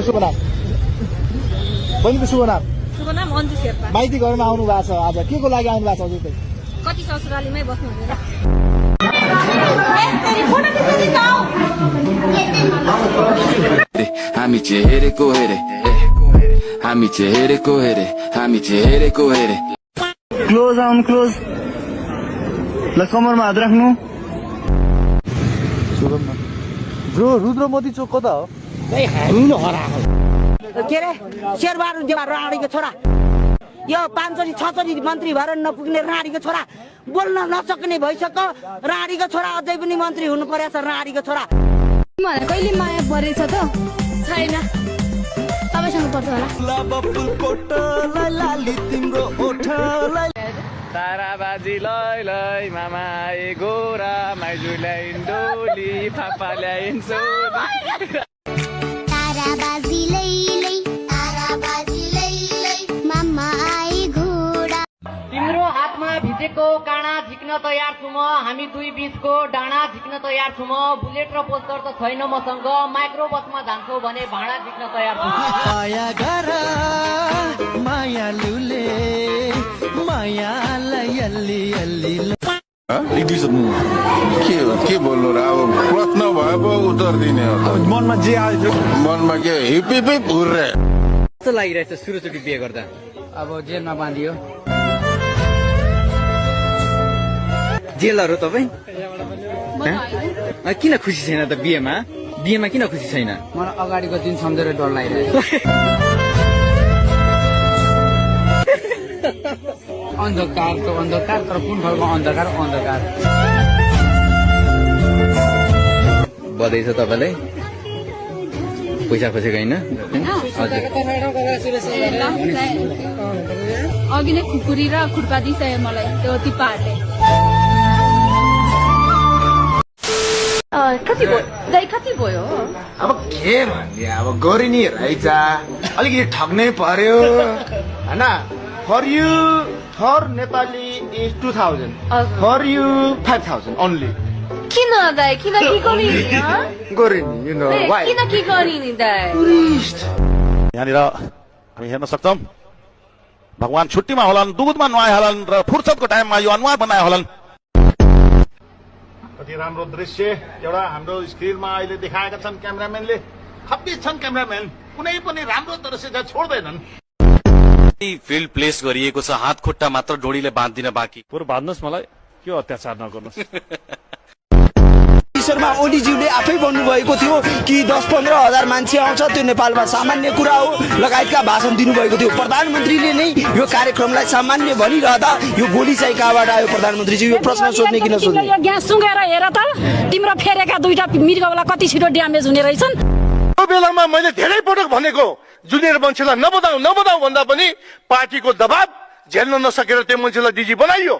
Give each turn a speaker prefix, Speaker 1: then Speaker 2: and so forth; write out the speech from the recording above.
Speaker 1: शुभ नाम बहिनीको शुभ नाम
Speaker 2: अन्जु शेर्पा।
Speaker 1: माइती घरमा आउनु भएको छ आज के को लागि आउनु भएको छ हजुर चाहिँ
Speaker 2: कति ससुरालीमै बस्नु हुँदैन।
Speaker 3: हामी चाहिँ हेरेको हेरे हामी चाहिँ हेरेको हेरे हामी चाहिँ हेरेको हेरे
Speaker 4: क्लोज आउनु क्लोज ल कमरमा हात राख्नु
Speaker 1: ब्रो रुद्र मोदी चोक कता हो
Speaker 5: हामी नै हराएको के रे शेरबहादुर राणीको छोरा यो 5 6 मन्त्री भएर नपुग्ने राणीको छोरा बोल्न नसक्ने भइसक्यो राणीको छोरा अझै पनि मन्त्री हुनु पर्यो छ राणीको छोरा
Speaker 2: मलाई कहिले माया परेछ त छैन तपाईसँग पर्छ होला
Speaker 6: ताराबाजी लै लै मामा ए गोरा माइजू ल्याइन डोली पापा ल्याइन सोली
Speaker 7: ताराबाजी लै लै मामा आए घोडा
Speaker 8: तिम्रो हातमा भिजेको काँडा झिक्न तयार छु म हामी दुई बीचको डाँडा झिक्न तयार छु म बुलेट र पोस्टर त छैन मसँग माइक्रो बसमा जान्छौ भने भाडा झिक्न तयार छु
Speaker 9: माया गर माया लुले माया लयल्ली अल्ली
Speaker 10: के बोल्नु र अब प्रश्न भए पो उत्तर दिने हो
Speaker 4: मनमा जे आयो
Speaker 10: मनमा के हिप हिप हिप हुर्रे
Speaker 6: कस्तो लागिरहेछ सुरुचोटी बिहे गर्दा
Speaker 5: अब जेलमा बाँधियो
Speaker 6: जेलहरू तपाईँ किन खुसी छैन त बिहेमा किन खुसी छैन
Speaker 5: मलाई अगाडिको दिन सम्झेर डर लागिरहेको अन्धकार तर कुन खालको अन्धकार
Speaker 6: बधाई छ तपाईँलाई पैसा खोजेको होइन
Speaker 2: अघि नै खुकुरी र खुर्पा दिइसक्यो मलाई त्यो तिप्पाहरूले कति भयो
Speaker 4: अब के भन्ने अब गरिनी रहेछ अलिकति ठग्नै पर्यो हैन for Nepali is 2000 for you 5000 only
Speaker 2: किन दाइ किन के गरिनी
Speaker 4: गरिनी यु नो व्हाई
Speaker 2: किन के गरिनी दाइ
Speaker 4: टुरिस्ट
Speaker 11: यहाँनिर हामी हेर्न सक्छौं भगवान छुट्टीमा होलान् दुधमा नुहाए होलान् र फुर्सदको टाइममा यो अनुहार बनाए होलान्
Speaker 10: कति राम्रो दृश्य एउटा हाम्रो स्क्रिनमा अहिले देखाएका छन् क्यामेराम्यानले खप्पिस छन् क्यामेराम्यान कुनै पनि राम्रो दृश्य चाहिँ छोड्दैनन्
Speaker 3: फिल्ड प्लेस गरिएको छ हात खुट्टा मात्र डोरीले बाँधिदिन बाँकी
Speaker 11: बरु बाँध्नुहोस् मलाई के अत्याचार नगर्नुहोस्
Speaker 9: ईश्वरमा ओलीज्यूले आफै भन्नुभएको थियो कि 10-15 हजार मान्छे आउँछ त्यो नेपालमा सामान्य कुरा हो लगायतका भाषण दिनुभएको थियो प्रधानमन्त्रीले नै यो कार्यक्रमलाई सामान्य भनिरहँदा यो गोली चाहिँ कहाँबाट आयो प्रधानमन्त्रीजी यो प्रश्न सोध्ने किन सोध्ने
Speaker 2: यो ग्यास सुँगेर हेर त तिम्रो फेरेका दुईटा मृगौला कति छिटो ड्यामेज हुने रहेछन्
Speaker 10: त्यो बेलामा मैले धेरै पटक भनेको जुनियर मान्छेलाई नबताऊ भन्दा पनि पार्टीको दबाब झेल्न नसकेर त्यो मान्छेलाई डिजी बनाइयो